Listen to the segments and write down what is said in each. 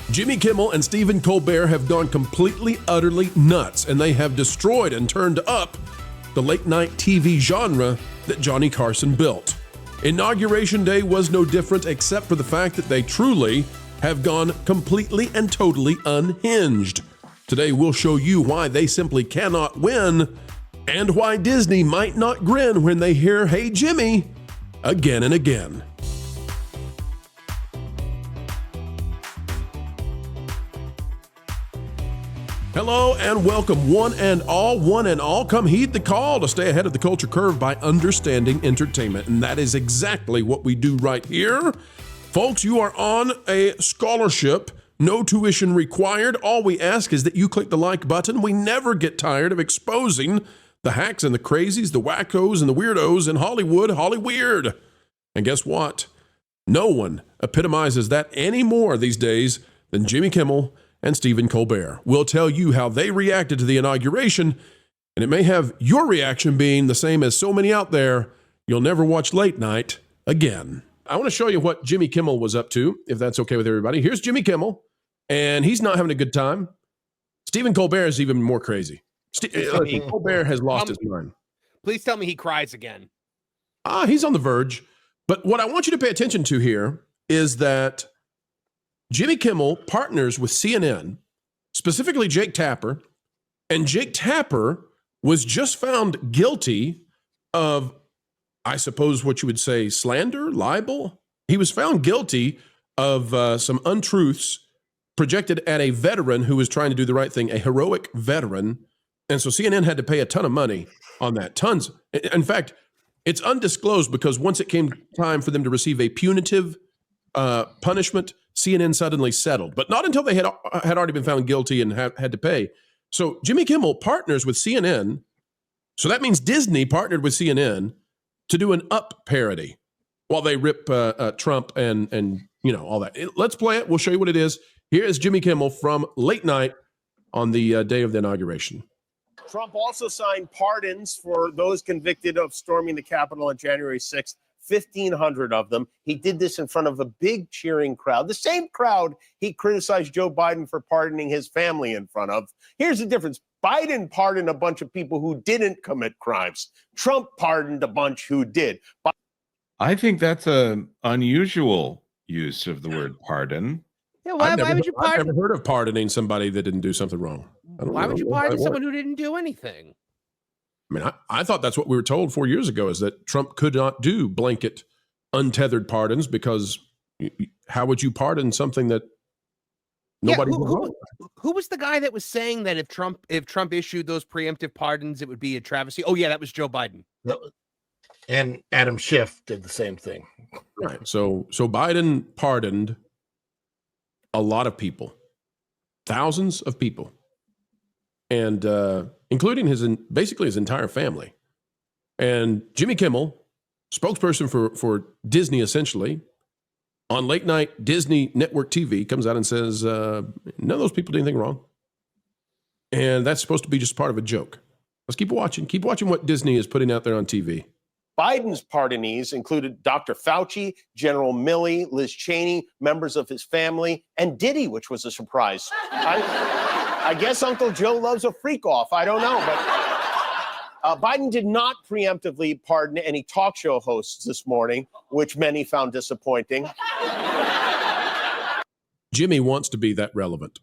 Jimmy Kimmel and Stephen Colbert have gone completely, utterly nuts, and they have destroyed and turned up the late-night TV genre that Johnny Carson built. Inauguration Day was no different, except for the fact that they truly have gone completely and totally unhinged. Today, we'll show you why they simply cannot win, and why Disney might not grin when they hear "Hey Jimmy" again and again. Hello and welcome, one and all. Come heed the call to stay ahead of the culture curve by understanding entertainment. And that is exactly what we do right here. Folks, you are on a scholarship, no tuition required. All we ask is that you click the like button. We never get tired of exposing the hacks and the crazies, the wackos and the weirdos in Hollywood, Hollyweird. And guess what? No one epitomizes that any more these days than Jimmy Kimmel and Stephen Colbert. We'll tell you how they reacted to the inauguration, and it may have your reaction being the same as so many out there. You'll never watch late night again. I want to show you what Jimmy Kimmel was up to, if that's okay with everybody. Here's Jimmy Kimmel, and he's not having a good time. Stephen Colbert is even more crazy. Colbert has lost his mind. Please tell me he cries again. He's on the verge. But what I want you to pay attention to here is that Jimmy Kimmel partners with CNN, specifically Jake Tapper, and Jake Tapper was just found guilty of, I suppose what you would say, slander, libel. He was found guilty of some untruths projected at a veteran who was trying to do the right thing, a heroic veteran. And so CNN had to pay a ton of money on that, tons. In fact, it's undisclosed because once it came time for them to receive a punitive punishment, CNN suddenly settled, but not until they had already been found guilty and had to pay. So Jimmy Kimmel partners with CNN. So that means Disney partnered with CNN to do an Up parody while they rip Trump and you know all that. Let's play it. We'll show you what it is. Here is Jimmy Kimmel from late night on the day of the inauguration. Trump also signed pardons for those convicted of storming the Capitol on January 6th. 1,500 of them. He did this in front of a big cheering crowd, the same crowd he criticized Joe Biden for pardoning his family in front of. Here's the difference. Biden pardoned a bunch of people who didn't commit crimes. Trump pardoned a bunch who did. I think that's an unusual use of the word pardon. Yeah, why would you pardon? I've never heard of pardoning somebody that didn't do something wrong. Why would you pardon someone who didn't do anything? I mean, I thought that's what we were told 4 years ago, is that Trump could not do blanket, untethered pardons because how would you pardon something that nobody did wrong? Who was the guy that was saying that if Trump issued those preemptive pardons, it would be a travesty? Oh, yeah, that was Joe Biden. And Adam Schiff did the same thing. Right. So Biden pardoned a lot of people, thousands of people, and including basically his entire family. And Jimmy Kimmel, spokesperson for Disney, essentially, on late night Disney network TV, comes out and says, none of those people did anything wrong. And that's supposed to be just part of a joke. Let's keep watching. Keep watching what Disney is putting out there on TV. Biden's pardonees included Dr. Fauci, General Milley, Liz Cheney, members of his family, and Diddy, which was a surprise. I guess Uncle Joe loves a freak off. I don't know, but Biden did not preemptively pardon any talk show hosts this morning, which many found disappointing. Jimmy wants to be that relevant.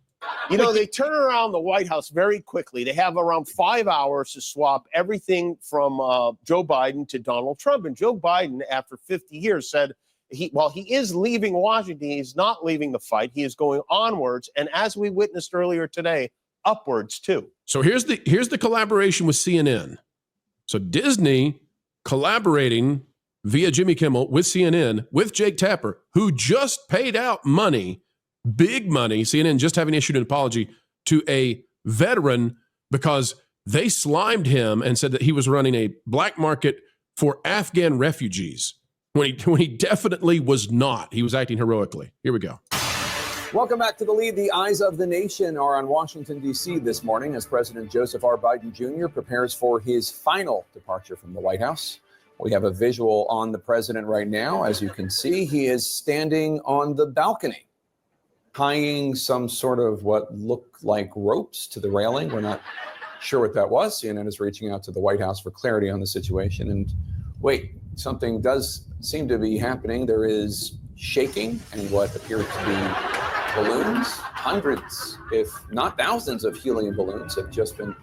You know, they turn around the White House very quickly. They have around 5 hours to swap everything from Joe Biden to Donald Trump. And Joe Biden, after 50 years, said, while he is leaving Washington, he's not leaving the fight. He is going onwards. And as we witnessed earlier today, upwards too. So here's the collaboration with CNN. So Disney collaborating via Jimmy Kimmel with CNN, with Jake Tapper, who just paid out money, big money, CNN just having issued an apology to a veteran because they slimed him and said that he was running a black market for Afghan refugees when he definitely was not. He was acting heroically. Here we go. Welcome back to The Lead. The eyes of the nation are on Washington, D.C. this morning as President Joseph R. Biden Jr. prepares for his final departure from the White House. We have a visual on the president right now. As you can see, he is standing on the balcony. tying some sort of what looked like ropes to the railing. We're not sure what that was. CNN is reaching out to the White House for clarity on the situation. And wait, something does seem to be happening. There is shaking and what appears to be balloons. Hundreds, if not thousands, of helium balloons have just been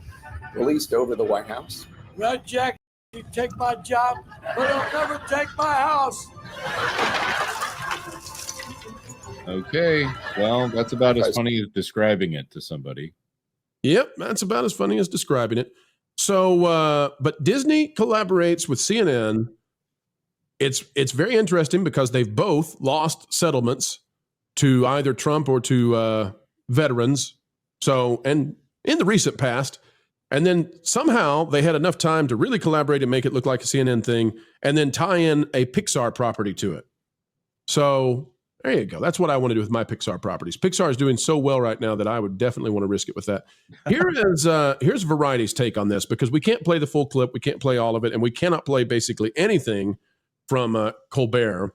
released over the White House. Red Jack, you take my job, but I'll never take my house. Okay, well, that's about as funny as describing it to somebody. Yep, that's about as funny as describing it. So, but Disney collaborates with CNN. It's very interesting because they've both lost settlements to either Trump or to veterans. So, and in the recent past, and then somehow they had enough time to really collaborate and make it look like a CNN thing, and then tie in a Pixar property to it. So there you go. That's what I want to do with my Pixar properties. Pixar is doing so well right now that I would definitely want to risk it with that. Here's Variety's take on this, because we can't play the full clip, we can't play all of it, and we cannot play basically anything from Colbert.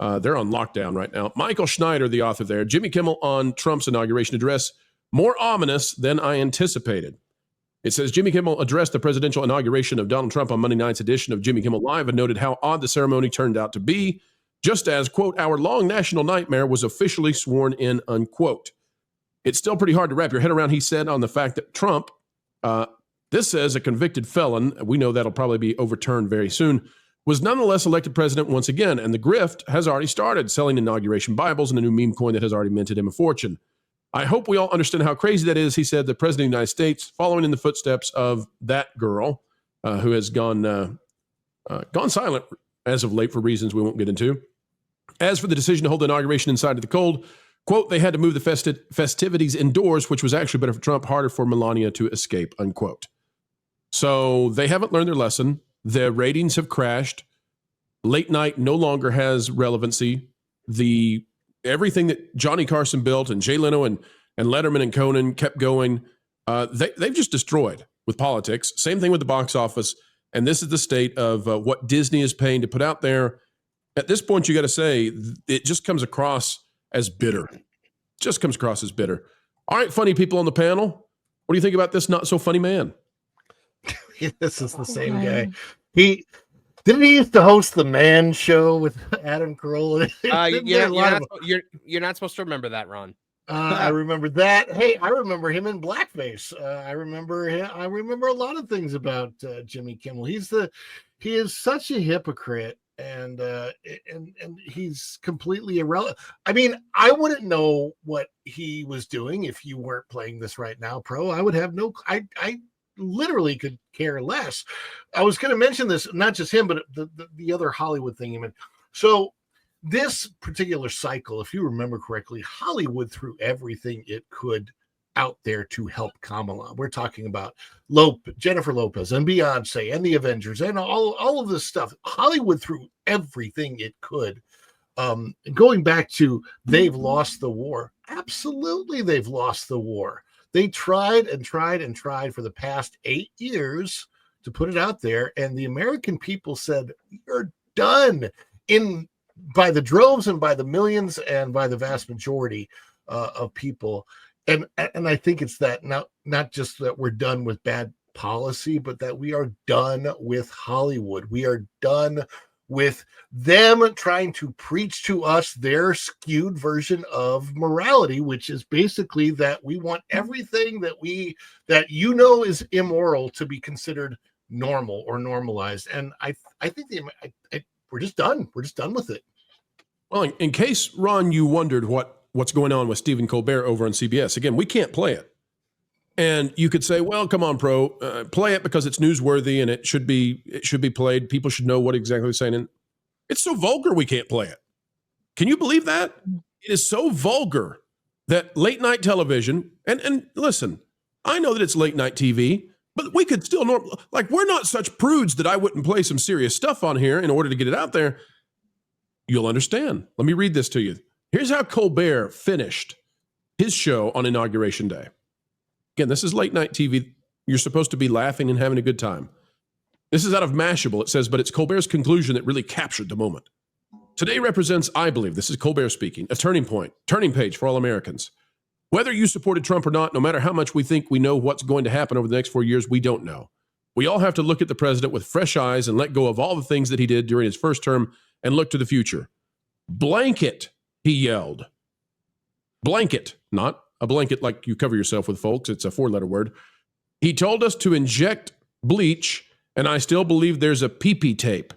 They're on lockdown right now. Michael Schneider, the author there. Jimmy Kimmel on Trump's inauguration address, more ominous than I anticipated. It says, Jimmy Kimmel addressed the presidential inauguration of Donald Trump on Monday night's edition of Jimmy Kimmel Live and noted how odd the ceremony turned out to be, just as, quote, our long national nightmare was officially sworn in, unquote. It's still pretty hard to wrap your head around, he said, on the fact that Trump, this says a convicted felon, we know that'll probably be overturned very soon, was nonetheless elected president once again, and the grift has already started, selling inauguration Bibles and a new meme coin that has already minted him a fortune. I hope we all understand how crazy that is, he said, the president of the United States, following in the footsteps of that girl who has gone silent as of late for reasons we won't get into. As for the decision to hold the inauguration inside of the cold, quote, they had to move the festivities indoors, which was actually better for Trump, harder for Melania to escape, unquote. So they haven't learned their lesson. The ratings have crashed. Late night no longer has relevancy. Everything that Johnny Carson built and Jay Leno and Letterman and Conan kept going, they've just destroyed with politics. Same thing with the box office. And this is the state of what Disney is paying to put out there. At this point, you got to say, it just comes across as bitter. Just comes across as bitter. All right, funny people on the panel. What do you think about this not so funny man? This is the same guy. He used to host the Man Show with Adam Carolla. You're not supposed to remember that, Ron. I remember that. Hey, I remember him in blackface. I remember a lot of things about Jimmy Kimmel. He is such a hypocrite, and he's completely irrelevant. I mean, I wouldn't know what he was doing if you weren't playing this right now, Pro. I would have no. I literally could care less. I was going to mention this, not just him, but the other Hollywood thing he meant. So this particular cycle, if you remember correctly, Hollywood threw everything it could out there to help Kamala. We're talking about Jennifer Lopez and Beyonce and the Avengers and all of this stuff. Hollywood threw everything it could. Going back to they've lost the war. Absolutely, they've lost the war. They tried and tried and tried for the past 8 years to put it out there, and the American people said, "You're done." By the droves and by the millions and by the vast majority of people, and I think it's that not just that we're done with bad policy, but that we are done with Hollywood. We are done with them trying to preach to us their skewed version of morality, which is basically that we want everything that is immoral to be considered normal or normalized. And I think we're just done. We're just done with it. Well, in case, Ron, you wondered what's going on with Stephen Colbert over on CBS, again, we can't play it. And you could say, well, come on, Pro, play it because it's newsworthy and it should be played. People should know what exactly they're saying. And it's so vulgar we can't play it. Can you believe that? It is so vulgar that late night television, and listen, I know that it's late night TV, but we could still we're not such prudes that I wouldn't play some serious stuff on here in order to get it out there. You'll understand. Let me read this to you. Here's how Colbert finished his show on Inauguration Day. Again, this is late night TV. You're supposed to be laughing and having a good time. This is out of Mashable. It says, but it's Colbert's conclusion that really captured the moment. Today represents, I believe, this is Colbert speaking, a turning point, turning page for all Americans. Whether you supported Trump or not, no matter how much we think we know what's going to happen over the next 4 years, we don't know. We all have to look at the president with fresh eyes and let go of all the things that he did during his first term and look to the future. Blanket, he yelled. Blanket, not a blanket like you cover yourself with, folks. It's a 4-letter word. He told us to inject bleach, and I still believe there's a pee-pee tape.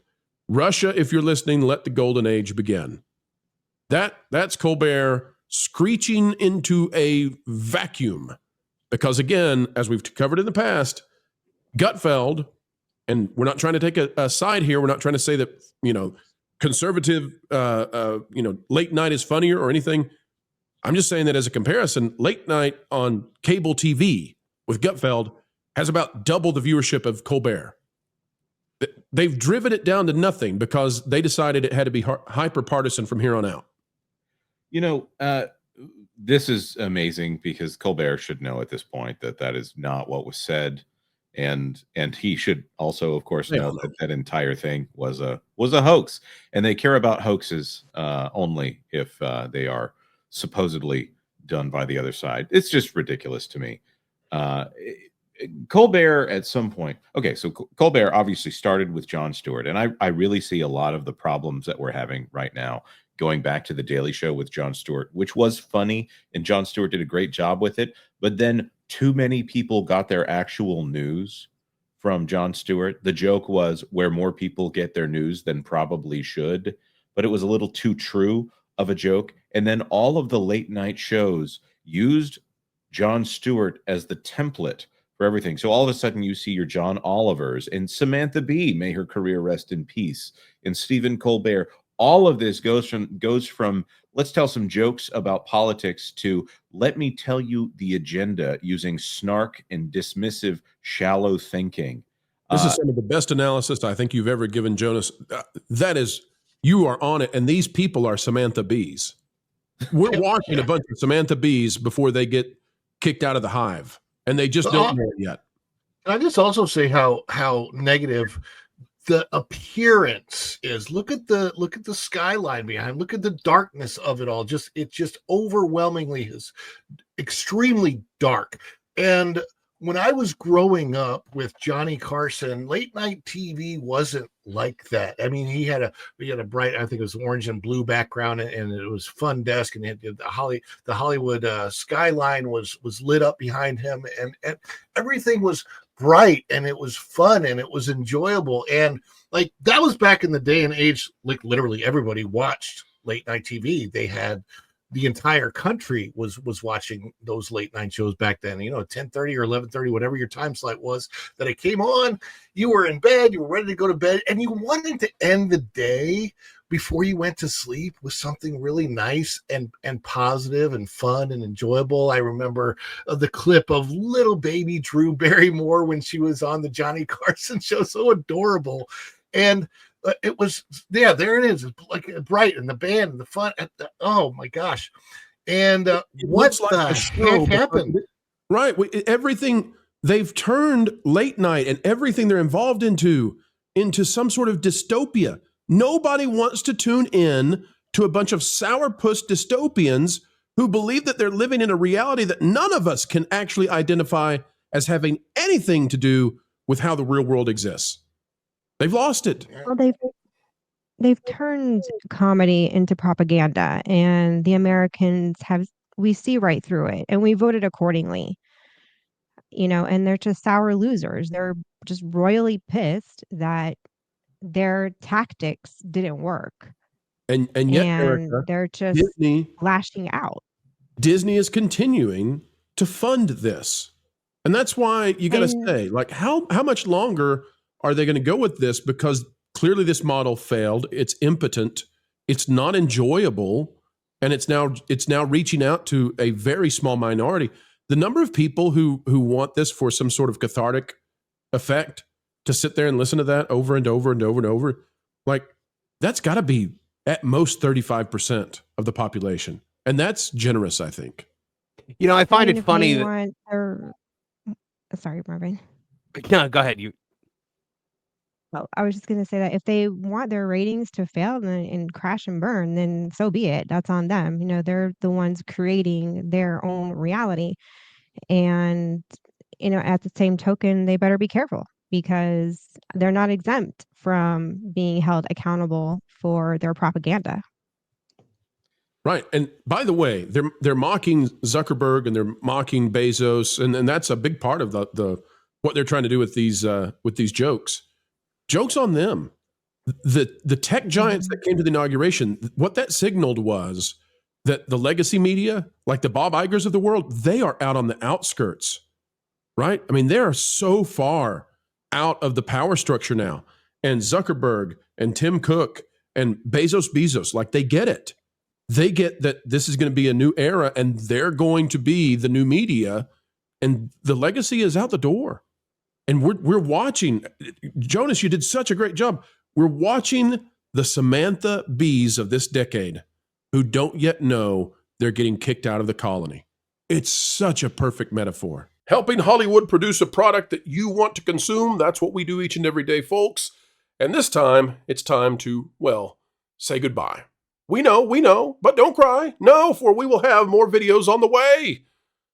Russia, if you're listening, let the golden age begin. That's Colbert screeching into a vacuum. Because again, as we've covered in the past, Gutfeld, and we're not trying to take a side here. We're not trying to say that, conservative, late night is funnier or anything. I'm just saying that as a comparison, late night on cable TV with Gutfeld has about double the viewership of Colbert. They've driven it down to nothing because they decided it had to be hyper partisan from here on out. This is amazing because Colbert should know at this point that that is not what was said. And he should also, of course, know that that entire thing was a hoax. And they care about hoaxes only if they are supposedly done by the other side. It's just ridiculous to me. Colbert at some point. Okay, so Colbert obviously started with Jon Stewart. And I really see a lot of the problems that we're having right now going back to the Daily Show with Jon Stewart, which was funny. And Jon Stewart did a great job with it. But then too many people got their actual news from Jon Stewart. The joke was where more people get their news than probably should, but it was a little too true of a joke. And then all of the late night shows used Jon Stewart as the template for everything. So all of a sudden you see your John Olivers and Samantha Bee, may her career rest in peace, and Stephen Colbert. All of this goes from let's tell some jokes about politics to let me tell you the agenda using snark and dismissive, shallow thinking. This is some of the best analysis I think you've ever given, Jonas. That is, you are on it, and these people are Samantha Bees. We're watching a bunch of Samantha Bees before they get kicked out of the hive, and they just don't know it yet. Can I just also say how negative the appearance is? Look at the skyline behind. Look at the darkness of it all. It just overwhelmingly is extremely dark. And when I was growing up with Johnny Carson, late night TV wasn't like that. I mean, we had a bright, I think it was orange and blue background, and it was fun desk, and the Hollywood skyline was lit up behind him, and everything was bright, and it was fun, and it was enjoyable. And like, that was back in the day and age, like literally everybody watched late night TV. They had the entire country was watching those late night shows back then, 10:30 or 11:30, whatever your time slot was that it came on. You were in bed, you were ready to go to bed, and you wanted to end the day before you went to sleep with something really nice and positive and fun and enjoyable. I remember the clip of little baby Drew Barrymore when she was on the Johnny Carson show. So adorable. And it was, there it is. It's like bright, and the band and the fun. Oh my gosh. And what the heck happened? Right. Everything, they've turned late night and everything they're involved into some sort of dystopia. Nobody wants to tune in to a bunch of sourpuss dystopians who believe that they're living in a reality that none of us can actually identify as having anything to do with how the real world exists. They've lost it. Well, they've turned comedy into propaganda, and the Americans we see right through it, and we voted accordingly. And they're just sour losers. They're just royally pissed that their tactics didn't work. And yet, Erica, they're just lashing out. Disney is continuing to fund this. And that's why you got to say, like, how much longer are they going to go with this? Because clearly this model failed. It's impotent. It's not enjoyable. And it's now reaching out to a very small minority. The number of people who want this for some sort of cathartic effect, to sit there and listen to that over and over and over and over, like, that's got to be at most 35% of the population. And that's generous, I think. I find it funny Sorry, Marvin. No, go ahead. Oh, I was just gonna say that if they want their ratings to fail and crash and burn, then so be it. That's on them. You know, they're the ones creating their own reality. And, you know, at the same token, they better be careful because they're not exempt from being held accountable for their propaganda. Right. And by the way, they're mocking Zuckerberg and they're mocking Bezos, and that's a big part of the what they're trying to do with these jokes. Jokes on them. The tech giants that came to the inauguration, what that signaled was that the legacy media, like the Bob Igers of the world, they are out on the outskirts, right? I mean, they are so far out of the power structure now. And Zuckerberg and Tim Cook and Bezos, like they get it. They get that this is going to be a new era and they're going to be the new media, and the legacy is out the door. And we're watching. Jonas, you did such a great job. We're watching the Samantha Bees of this decade who don't yet know they're getting kicked out of the colony. It's such a perfect metaphor. Helping Hollywood produce a product that you want to consume, that's what we do each and every day, folks. And this time, it's time to, well, say goodbye. We know, but don't cry. No, for we will have more videos on the way.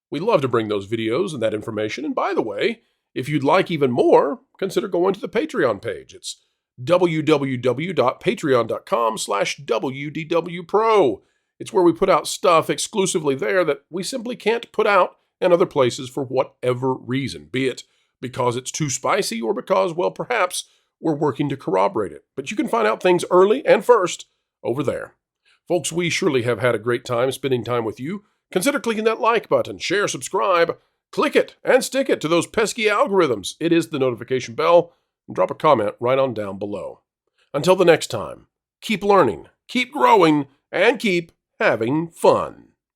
We love to bring those videos and that information. And by the way, if you'd like even more, consider going to the Patreon page. It's www.patreon.com/WDW Pro. It's where we put out stuff exclusively there that we simply can't put out in other places for whatever reason, be it because it's too spicy or because, well, perhaps we're working to corroborate it. But you can find out things early and first over there. Folks, we surely have had a great time spending time with you. Consider clicking that like button, share, subscribe, click it, and stick it to those pesky algorithms. It is the notification bell, and drop a comment right on down below. Until the next time, keep learning, keep growing, and keep having fun.